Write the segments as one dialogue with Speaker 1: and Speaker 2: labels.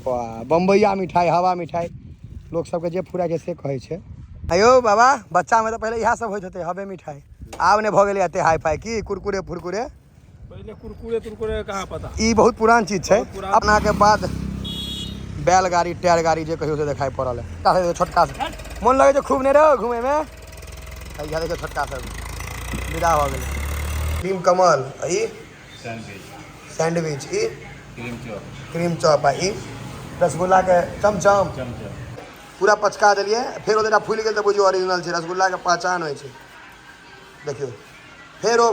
Speaker 1: बम्बैया मिठाई, हवा मिठाई, लोग सबके जे फुराय छै से कहै छै। आयो बाबा, बच्चा में तो पहले इएह सब होइत हेतै, हवे मिठाई। आब ने भ गेलै एते हाई फाई की कुरकुरे फुरकुरे।
Speaker 2: पहले कुरकुरे तुरकुरे कहाँ पता,
Speaker 1: ई बहुत पुरान चीज छै। अपना के बाद बैलगाड़ी टायर गाड़ी जे कहियो से देखाई पड़ल है। छोटका से मन लगे छै खूब ने रहो घूमे में। भैया देखो छोटका सब विदा हो गेलै। क्रीम कमल, ई सैंडविच, ई क्रीम चॉप, ई रसगुल्ला के चमचम पूरा पचका दिलिए। फिर ओतरा फूल गेल तो बुझियो ओरिजिनल छै, रसगुल्ला के पहचान होइ छै। देखियो फिर ओ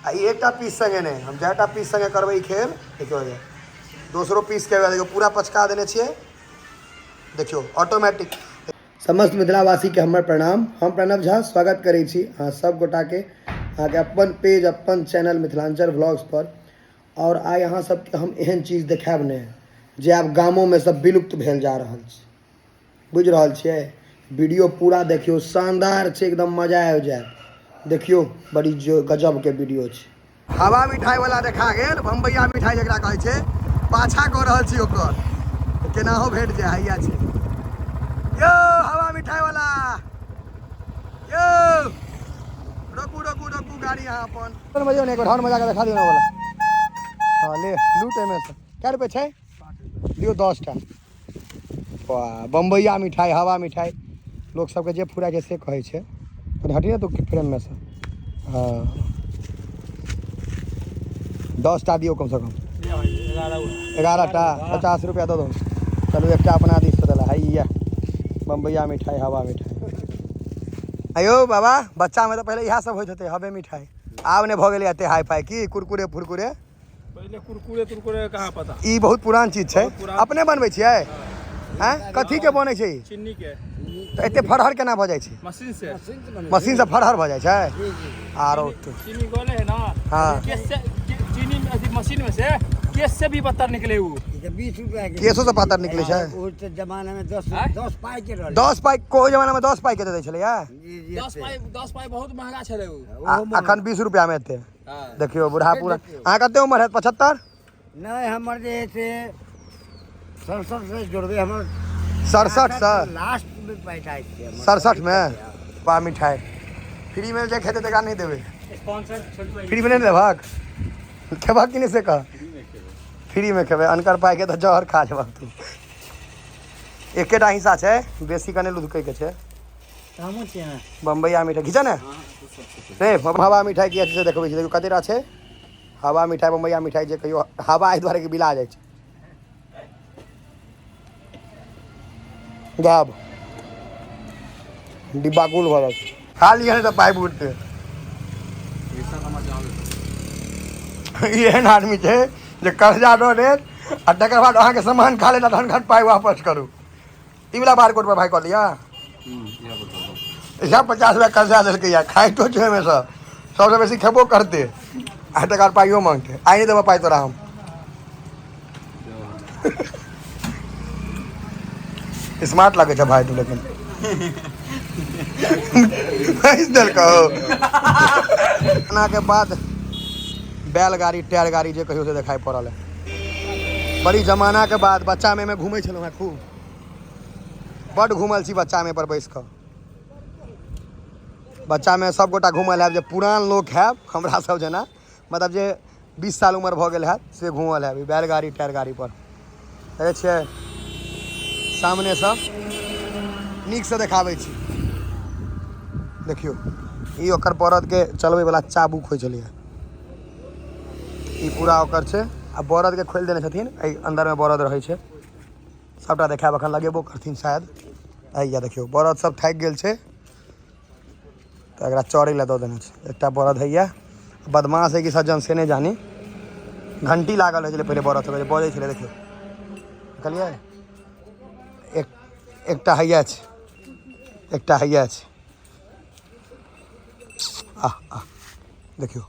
Speaker 1: एकटा पीस संगे नहीं, हम जैटा पीस संगे करबै खेल देखियो दोसरो पीस के देखियो पूरा पचका देने छियै। देखियो ऑटोमेटिक। समस्त मिथिलावासी के हमर प्रणाम। हम प्रणव झा स्वागत करै छी अहाँ सब गोटा के अहाँके अपन पेज अपन चैनल मिथिलांचल व्लॉग्स पर। और आइ अहाँ सबके हम एहन चीज देखायब ने जे आब गामों में सब विलुप्त भेल जा रहल छै। बुझ रहल छियै, वीडियो पूरा देखियो, शानदार छै, एकदम मजा आबि जायत। देखियो बड़ी जो गजब के वीडियो छै। हवा मिठाई वाला देखा गेल, बम्बैया मिठाई जकरा कहै छै, पाछा कऽ रहल छी ओकर केनाहो भेट जाय। हैया छै यो हवा मिठाई वाला, यो रोकू रोकू रोकू गाड़ी यहाँ अपन बजियो ने, एक बार हॉर्न बजा के देखा दियो ना वाला। हाँ ले लूट एमे से क्या रुपए छै दियो 10 टा। वाह बम्बैया मिठाई, हवा मिठाई, लोग सबके जे फुराय छै से कहै छै। हटी ना तू फ्रेम में से। हाँ 10 टा दियो कम से कम, 11 टा 50 रुपया दो। चलो एक अपना दिस से दिला। हैया बम्बैया मिठाई, हवा मिठाई। आयो बाबा, बच्चा में तो पहले इएह सब होइत हेतै, हवे मिठाई। आब ने भ गेलै एते हाई फाई की कुरकुरे फुरकुरे।
Speaker 2: पहले कुरकुरे तुरकुरे कहाँ पता,
Speaker 1: ई बहुत पुरान चीज छै। अपने बनबै छियै हैं? कथी के बनै छै?
Speaker 2: चीनी के।
Speaker 1: तो एते फरहर केना भ जाइ छै? मशीन से फरहर भ जाइ छै। आरो
Speaker 2: चीनी गोले है ना,
Speaker 1: हाँ
Speaker 2: चीनी मशीन में से केस से भी पत्थर निकले। वो
Speaker 3: 20 रुपया के
Speaker 1: केसो से पातर निकले छै।
Speaker 3: उस जमाना में 10 पाई के रहल।
Speaker 1: 10 पाई कोई जमाना में 10 पाई के दे दै छलैया।
Speaker 2: 10 पाई बहुत महंगा छले वो।
Speaker 1: अखन 20 रुपया में एते। देखियो बूढ़ा पूरा। अहाँ कते उम्र है? 75?
Speaker 3: नहीं हमर जे से 67 से जोड़बे हमर
Speaker 1: 67 से
Speaker 3: लास्ट में पैसा छै।
Speaker 1: 67 में बा मिठाई फ्री में जे खेते तका नहीं देबे।
Speaker 2: स्पॉन्सर
Speaker 1: फ्री में नहीं देबक, खेबक कि नहीं से कह। फ्री में खेबे, अनकर पाई के तो जहर खा जेबक तू। एकेटा हिस्सा छै, बेसी कने लुधकै के छै।
Speaker 3: हमहु छियै ना
Speaker 1: बम्बैया मिठाई घिचा ने रे। हवा मिठाई की अच्छे से देखबै छी। देखियो कतेटा छै हवा मिठाई, बम्बैया मिठाई जे कहियो हवा एहि दुआरे के बिला जाइ छै। गाब डिब्बा गुल भरल खा लिया तो पाइप उठते। एहन आदमी छै जे कर्जा दऽ देत आ तकर बाद अहाँके सामान खा लेता तहन पाइ वापस करू। ई वाला बारकोड पर भाई कह लिया। इएह 50 रुपया कर्जा देलकै या खाइतो छै ओहिमे से सबसे बेसी खेबो करते आ तकर पाइयो मांगते। आइ नहीं देबो पाइ तोरा हम। स्मार्ट लगे छै भाई तू, लेकिन खाना के बाद बैलगाड़ी टायर गाड़ी जे कहियो से देखाई पड़ल है। बड़ी जमाना के बाद बच्चा में घूमे छलहुँ हैं खूब, बड़ घूमल छी बच्चा में पर बैस कऽ। बच्चा में सब गोटा घूमल है, जे पुरान लोग है हमरा सब जना, मतलब जे 20 साल उम्र भ गेल है से घूमल है बैलगाड़ी टायर गाड़ी पर। देखै छियै सामने से नीक से देखाबै छी। देखियो ई ओकर बरद के चलबै वाला चाबुक होइ छलै। ई पूरा ओकर छै आ बरद के खोलि देने छथिन, एहि अंदर में बरद रहै छै। सबटा देखाब, अखन लगेबो करथिन शायद। हैया देखियो बरद सब थाकि गेल छै तऽ एकरा चरै लए दऽ देने छै। एकटा बरद हैया, बदमाश है कि सज्जन से नहीं जानी। घंटी लागल रहै छलै पहिले बरद सबके, बजै छलै देखियो देखलियै। एकटा हैया छै, एकटा हैया छै। देखियो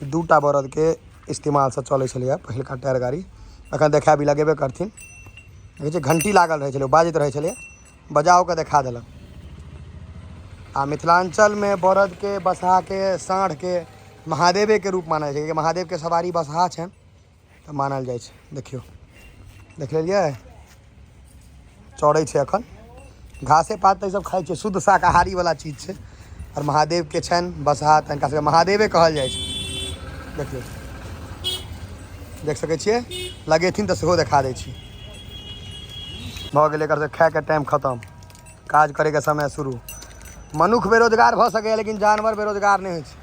Speaker 1: दूटा बरद के इस्तेमाल से चलै छलैया पहिलका टायर गाड़ी। अखन देखा भी लगेबे करथिन। देखै छै घंटी लागल रहै छलै, बाजैत रहै छलै, बजाओ के देखा देलक। आ मिथिलांचल में बरद के बसहा के साँढ़ के महादेवे के रूप मानल जाइ छै, महादेव के सवारी बसहा छनि तऽ मानल जाइ छै। देखियो देख लियै चौड़ै छै एखन घासे पात तऽ सब खाइ छै शुद्ध शाकाहारी वाला चीज छै और महादेव के छनि बसहा तऽ हिनका सबके महादेवे कहल जाइ छै देखियौ देख सकै छियै लगेथिन तऽ सेहो देखा दै छी भऽ गेलै एकर खाए के टाइम खत्म काज करे के समय शुरू मनुष्य बेरोजगार भऽ सकैए लेकिन जानवर बेरोजगार नहीं होइ छै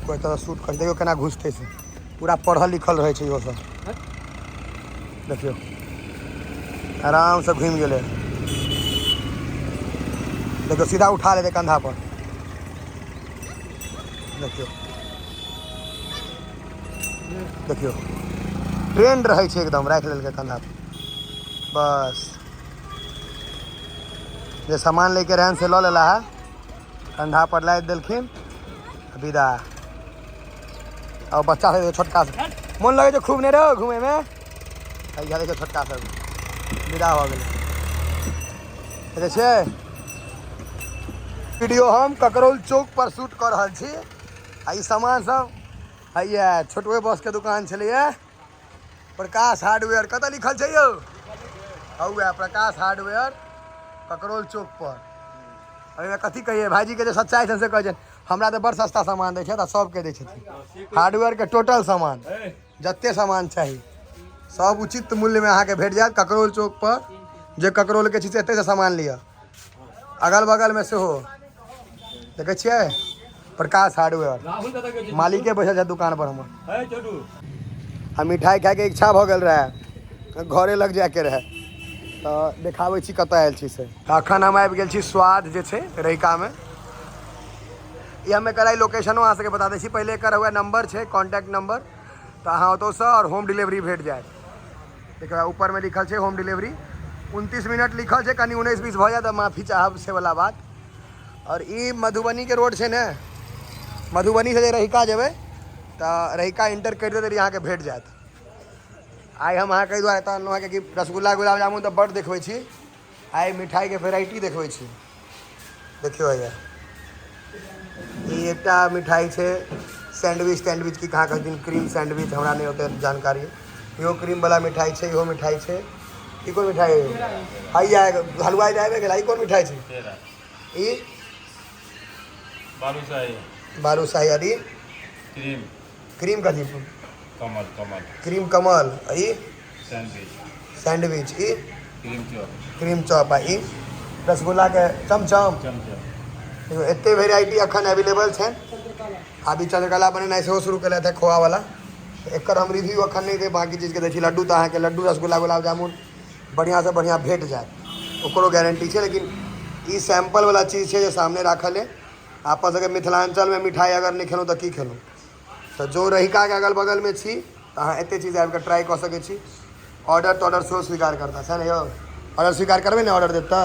Speaker 1: कोई तरह शूट कर देखियो केना घुसते से पूरा पढ़ल लिखल रहे छै इहो सब देखियो आराम से घूम गेले देखियो सीधा उठा लेते कंधा पर देखियो देखियो ट्रेंड रहे छै एकदम राख लेलकै कंधा पर बस जे सामान लेके रहन से लऽ लेला है कंधा पर लाद देलखिन विदा और बच्चा से छोटका से मन लगे छै खूब नहीं रहो घूमे में देखियो छोटका सब विदा हो गए देखे छे वीडियो हम ककरौल चौक पर शूट कर रहल छी आ ई सामान सब हैया छोटवे बस के दुकान छलैया प्रकाश हार्डवेयर कतऽ लिखल छै यौ हौआ प्रकाश हार्डवेयर ककरौल चौक पर अभी कथी कहिए भाईजी के जो सच्चाई से कहै छै हमरा तो बड़ सस्ता सामान दै छै तऽ सबके दै छथिन हार्डवेयर के टोटल सामान जते सामान चाहिए सब उचित मूल्य में अहाँके भेट जायत ककरौल चौक पर जे ककरौल के चीज एते से सामान लिअ अगल बगल में सेहो देखे छियै प्रकाश हार्डवेयर मालिके बैठल छै दुकान पर हमर मिठाई खाए के इच्छा भऽ गेल रहे घरे लग जाए के रहे तो देखाबै छी कतऽ आयल छी से अखन हम आबि गेल छी स्वाद जे छै रहिका में ये हमें कराई लोकेशनो अहाँ सबके बता दै छी पहले एकर हुआ नंबर छै कॉन्टैक्ट नंबर तो अहाँ ओतऽसँ और होम डिलीवरी भेट जाए देखिए ऊपर में लिखल छै होम डिलीवरी 29 मिनट लिखल छै कहीं 19-20 भऽ जाए तो माफ़ी चाहब से वाला बात और ई मधुबनी के रोड छै ने मधुबनी से रहिका जेबै तो रहिका इंटर कर देते यहाँ के भेट जाए आई हम अहाँ कई दुआरे कहलहुँ हैं कि रसगुल्ला गुलाब जामुन तो बड़ देखबै छी आई मिठाई के वेराइटी देखबै छी देखियो भैया ई एकटा मिठाई छै सैंडविच की कहाँ कहथिन क्रीम सैंडविच हमरा नहीं होते जानकारी इहो क्रीम वाला मिठाई छै इहो मिठाई छै ई कोन मिठाई हैया हलवाई जाबे गेला ई कोन मिठाई छै ई बालूशाही अरी क्रीम कथी क्रीम कमल ई सैंडविच ई क्रीम चॉप ई रसगुल्ला के चमचम एते वेराइटी अखन अवेलेबल है अभी चंद्रकला बनेनाइ सेहो शुरू कल थे खोआ वाला एक हम रिव्यू अखन नहीं दे बाकी चीज़ के दै छी लड्डू तो अहाँ के लड्डू रसगुल्ला गुलाब जामुन बढ़िया से बढ़िया भेट जाए ओकरो गारंटी है लेकिन ई सैंपल वाला चीज़ है जो सामने राखल है अपन सबके मिथिलांचल में मिठाई अगर नहीं खेलूँ तो की खेलूँ तो जो रहिका के अगल बगल में छी तो अहाँ एते चीज़ आबि के ट्राई कर सकै छी ऑर्डर तो ऑर्डर सेहो स्वीकार करता है ना यौ ऑर्डर स्वीकार करबे ना ऑर्डर देता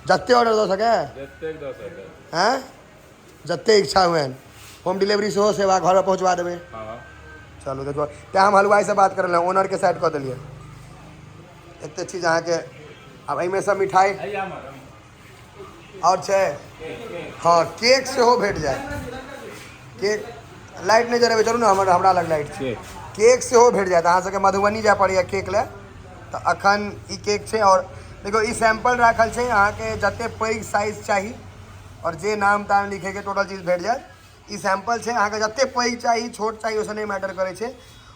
Speaker 1: जत्ते ऑर्डर दो सके हैं जत्ते इच्छा हुए होम डिलीवरी से हो सेवा घर पर पहुँचवा देवे चलो देखो क्या हम हलवाई से बात कर ओनर के साइड कर दिलिए एते चीज अहाँ के अब एहिमे सब मिठाई और छे हाँ केक से हो भेट जाए केक लाइट नहीं जरेबे चलू ना हमरा लग लाइट छे केक से हो भेट जाए अहाँ सबके मधुबनी जाए पड़ैया केक ले तो अखन ई केक छे और देखो ई सैंपल राखल छे अहाँ के जते पैघ साइज चाहिए और जे नाम ताम लिखे के टोटल चीज भेट जाए ई सैंपल छे अहाँ के जते पैघ चाहिए छोट चाहिए ओसे नहीं मैटर करे छे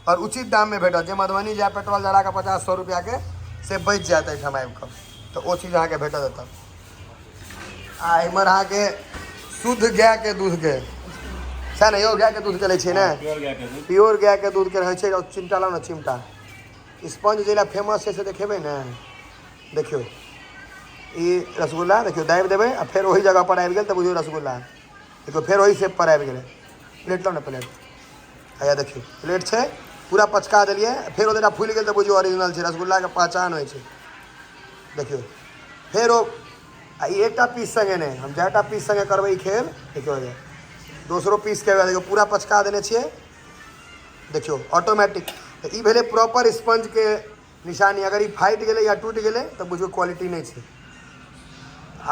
Speaker 1: और उचित दाम में भेटत जे मधुबनी जाए पेट्रोल जरा के 50-100 रुपया के से बच जाए एहिठाम आबि कऽ तो वो चीज़ अहाँ के भेटत एतऽ आ इमहर अहाँ के शुद्ध गाय के दूध के छै ने यौ गाय के दूध चलै छै ने प्योर गाय के दूध के रहै छै चिमटा लाउ ने चिमटा स्पंज जे फेमस है से देखेबै ने देखियो ई रसगुल्ला देखियो दाबि देबै आ फेर वही जगह पर आबि गेल तऽ बुझियौ रसगुल्ला देखियो फेर वही शेप पर आबि गेलै प्लेट लो ने प्लेट हैया देखियो प्लेट छै पूरा पचका देलियै फेर ओ जेना फुलि गेल तऽ बुझियौ ओरिजिनल छै रसगुल्ला के पहचान होइ छै देखियो फेर ओ आ ई एकटा पीस संगे नहि हम जएटा पीस संगे करबै ई खेल देखियो दोसरो पीस के देखियो पूरा पचका देने छियै देखियो ऑटोमेटिक तऽ ई भेलै प्रॉपर स्पंज के निशानी अगर ई फाटि गेलै या टूटि गेलै तऽ बुझियौ क्वालिटी नहीं छै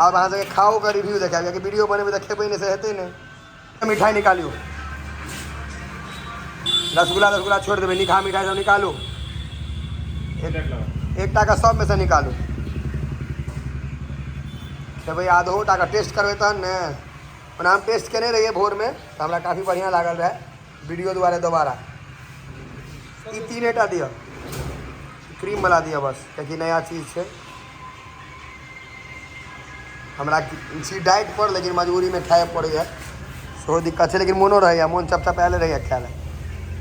Speaker 1: आब अहाँ सबके खाओ के रिव्यू देखाएब कियाकि वीडियो बनेबै तऽ खेबै नहि से हेतै नहि मिठाई निकालियो रसगुल्ला छोड़ देवे, निकाह मिठाई सब निकालू, एक टाका सब में से निकालू। तो भाई आधो टाका टेस्ट करबे तहन ने। ओना हम टेस्ट केने रहिए भोर में तो हमरा काफ़ी बढ़िया लागल रहे, वीडियो द्वारा दोबारा। ई 3 टा दिया, क्रीम वाला दिया बस, क्योंकि नया चीज़ है हमरा छी डाइट पर, लेकिन मजबूरी में खाए पड़े है, सो दिक्कत है। लेकिन मोनो रहे, मन चपचपायल रहे खाए ला।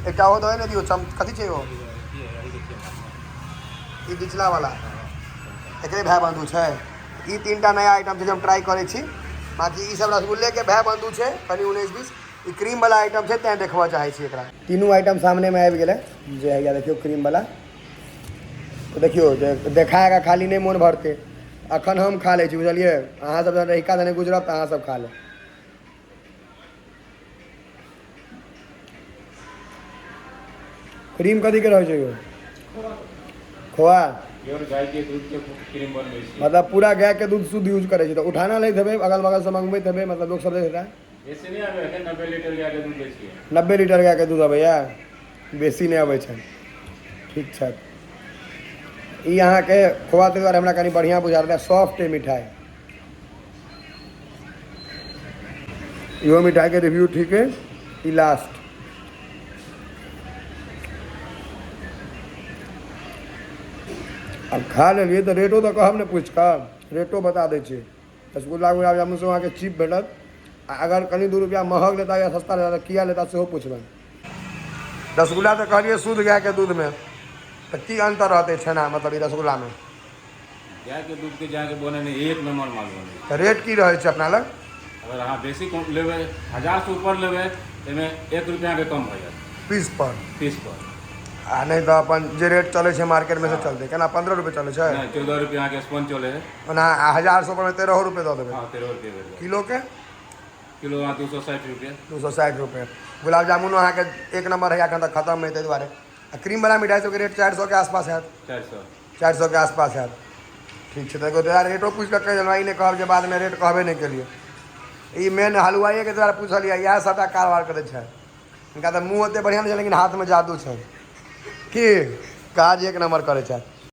Speaker 1: एक हो दे दियो कथी चाहिए हो, ई बिचला वाला एकरे भाई बंधु है। ई 3 टा नया आइटम हम ट्राई करे छी। बाकी ई सब रसगुल्ले के भाई बंधु है, कनी 19-20। ई क्रीम वाला आइटम है, तें देखबा चाहे छी एकरा। तीनों आइटम सामने में आबि गेलै, जे है देखियो क्रीम वाला। तो देखियो देखाएगा खाली नहीं मन भरते, अखन हम खा ले छी, बुझलिए। अहाँ सब रहिका देने गुजरब तो अहाँ सब खा ले। क्रीम कथी के रहे छै, खोआ,
Speaker 2: गाय के दूध के क्रीम बनबै छी,
Speaker 1: मतलब पूरा गाय के दूध शुद्ध यूज करे छी। तो उठाना नहीं देवे, अगल बगल से मंगबे देवे, मतलब लोग सब देता है।
Speaker 2: ऐसे नहीं आबे है, 90 लीटर गाय के दूध दै छियै।
Speaker 1: 90 लीटर गाय के दूध अबै या, बेसी नहीं अबै छै। ठीक छै, ई अहाँ के खोआ के द्वारा हमरा कनी बढ़िया बुझा रहल है, सॉफ्ट है मिठाई। इहो मिठाई के रिव्यू ठीक है। ई लास्ट अब खा लेलिए तो रेटो तो कहब ने, पूछ कर रेटो बता दै छी। रसगुल्ला गुलाब जामुन से वहाँ के चीप भेटत, अगर कनी 2 रुपया महग लेता या सस्ता लेता किया लेता सेहो पूछबनि। रसगुल्ला तो कहलिए शुद्ध गाय के दूध में, तो की अंतर रहते छेना मतलब ई रसगुल्ला में?
Speaker 2: गाय के दूध के जाके बने नहीं, एक नंबर माल बने।
Speaker 1: तो रेट की रहे छै अपना लग?
Speaker 2: अगर अहाँ बेसी लेबै, 1000 से ऊपर लेबै, एहिमे 1 रुपया के कम भऽ जायत
Speaker 1: पीस पर।
Speaker 2: पीस पर।
Speaker 1: आ नहीं तो अपन जे रेट चले छै मार्केट में से चलते, केना 15 रुपये चले छै?
Speaker 2: नहीं, 14 रुपया के स्पंज चले है।
Speaker 1: ओना 1000 से ऊपर में 13 रुपये दे देवे।
Speaker 2: हाँ, 13 रुपये दे देबै।
Speaker 1: किलो के
Speaker 2: किलो अहाँ 260 रुपये।
Speaker 1: 260 रुपये। गुलाब जामुन अहाँ के एक नंबर है, अखन तक खत्म है, ताहि दुआरे। आ क्रीम वाला मिठाई सबके रेट 400 के आसपास है। 400 के आसपास है। ठीक है, तो यार रेटो पूछ कर कह देलहुँ, ई नहीं कहब जे बाद में रेट कहबे नहीं केलिए। ई मेन हलवाइए के द्वारा पूछलिए, इएह सबटा कारोबार करे छै। इनका तो मुँह ओते बढ़िया नहीं है, लेकिन हाथ में जादू है, कि काज एक नंबर करे छै।